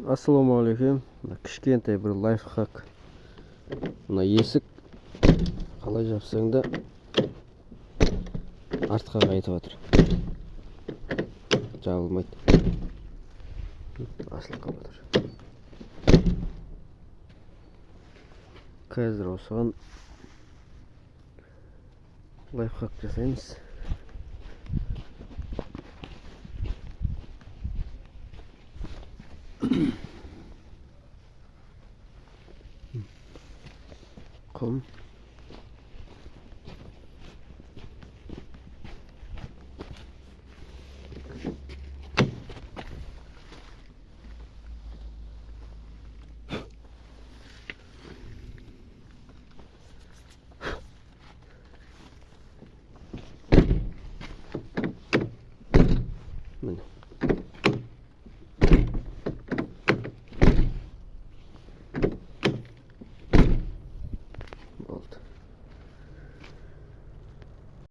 Ассалаумағалейкум. Кішкентай бір лайфхак. Мына есік қалай жапсаң да артқа қайтып жатыр. Жабылмайды. Ашылып қалып жатыр. Қазір осыған лайфхак жасаймыз. Құм